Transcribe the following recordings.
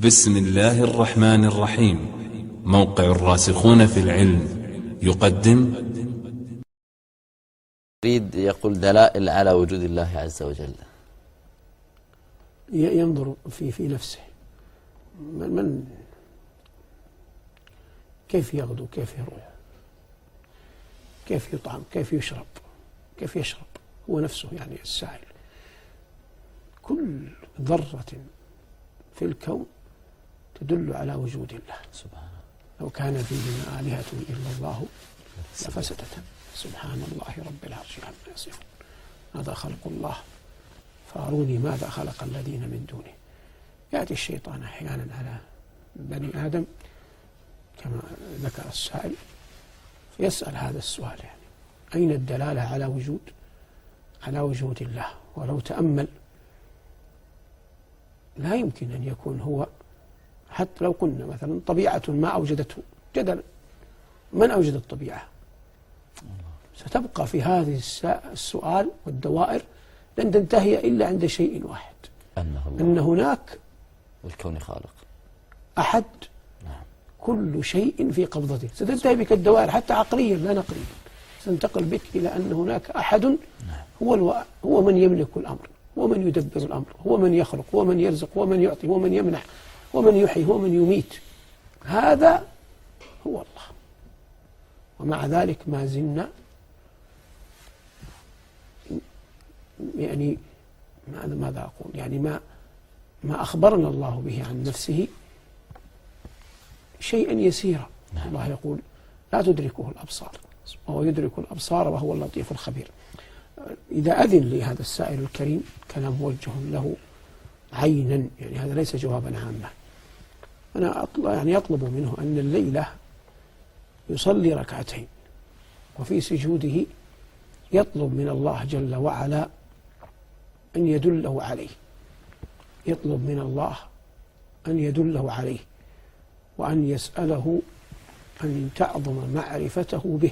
بسم الله الرحمن الرحيم. موقع الراسخون في العلم يقدم. يريد يقول دلائل على وجود الله عز وجل. ينظر في نفسه من كيف يغدو، كيف يروح، كيف يطعم، كيف يشرب، كيف يشرب هو نفسه، يعني السائل. كل ذرة في الكون تدل على وجود الله سبحانه. لو كان فيهما آلهة إلا الله لفسدتا. سبحان الله رب العرش عما يصفون. هذا خلق الله فأروني ماذا خلق الذين من دونه. يأتي الشيطان أحيانا على بني آدم كما ذكر السائل، فيسأل هذا السؤال، يعني أين الدلالة على وجود الله؟ ولو تأمل لا يمكن أن يكون هو، حتى لو قلنا مثلا طبيعة ما أوجدته جدلا، من أوجد الطبيعة؟ ستبقى في هذه السؤال والدوائر لن تنتهي إلا عند شيء واحد، أن هناك الكون خالق أحد. كل شيء في قبضته. ستنتهي بك الدوائر حتى عقليا لا نقليا، ستنتقل بك إلى أن هناك أحد هو من يملك الأمر، هو من يدبر الأمر، هو من يخلق، هو من يرزق، هو من يعطي، هو من يمنح، هو من يحيي، هو من يميت. هذا هو الله. ومع ذلك ما زلنا، يعني ماذا أقول، يعني ما أخبرنا الله به عن نفسه شيئا يسيرا. الله يقول لا تدركه الأبصار وهو يدرك الأبصار وهو اللطيف الخبير. إذا أذن لي هذا السائل الكريم كلام موجه له عينا، يعني هذا ليس جوابا عاما، أنا يعني أطلب منه أن الليلة يصلي ركعتين، وفي سجوده يطلب من الله جل وعلا أن يدله عليه، يطلب من الله أن يدله عليه، وأن يسأله أن تعظم معرفته به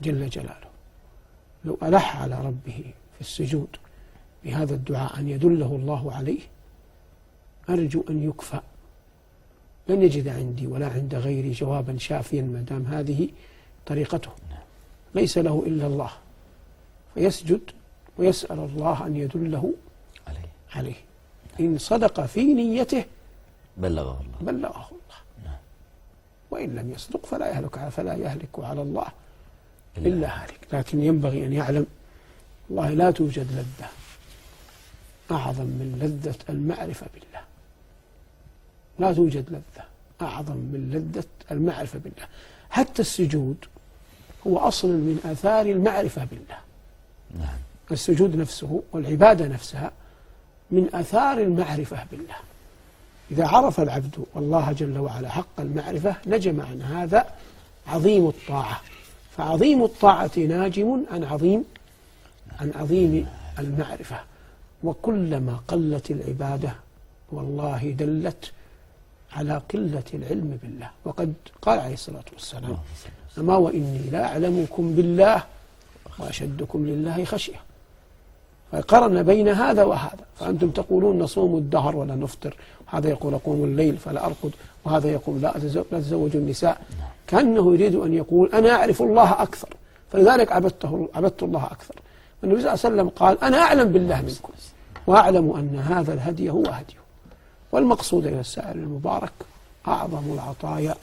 جل جلاله. لو ألح على ربه في السجود بهذا الدعاء أن يدله الله عليه، أرجو أن يكفى. لن يجد عندي ولا عند غيري جوابا شافيا ما دام هذه طريقته. ليس له إلا الله، فيسجد ويسأل الله أن يدله عليه. إن صدق في نيته بلغه الله. وإن لم يصدق فلا يهلك على الله إلا هالك. لكن ينبغي أن يعلم والله لا توجد لذة أعظم من لذة المعرفة بالله. لا توجد لذة أعظم من لذة المعرفة بالله. حتى السجود هو أصل من آثار المعرفة بالله. السجود نفسه والعبادة نفسها من آثار المعرفة بالله. إذا عرف العبد والله جل وعلا حق المعرفة نجم عن هذا عظيم الطاعة. فعظيم الطاعة ناجم عن عظيم المعرفة. وكلما قلت العبادة والله دلت على قلة العلم بالله. وقد قال عليه الصلاة والسلام: أما وإني لا أعلمكم بالله وأشدكم لله خشية. فقرن بين هذا وهذا. فأنتم تقولون نصوم الدهر ولا نفطر، هذا يقول أقوم الليل فلا أرقد، وهذا يقول لا أتزوج النساء. كأنه يريد أن يقول أنا أعرف الله أكثر فلذلك عبدت الله أكثر. النبي صلى الله عليه وسلم قال أنا أعلم بالله منكم وأعلم أن هذا الهدي هو هديه. والمقصود إلى السائل المبارك أعظم العطايا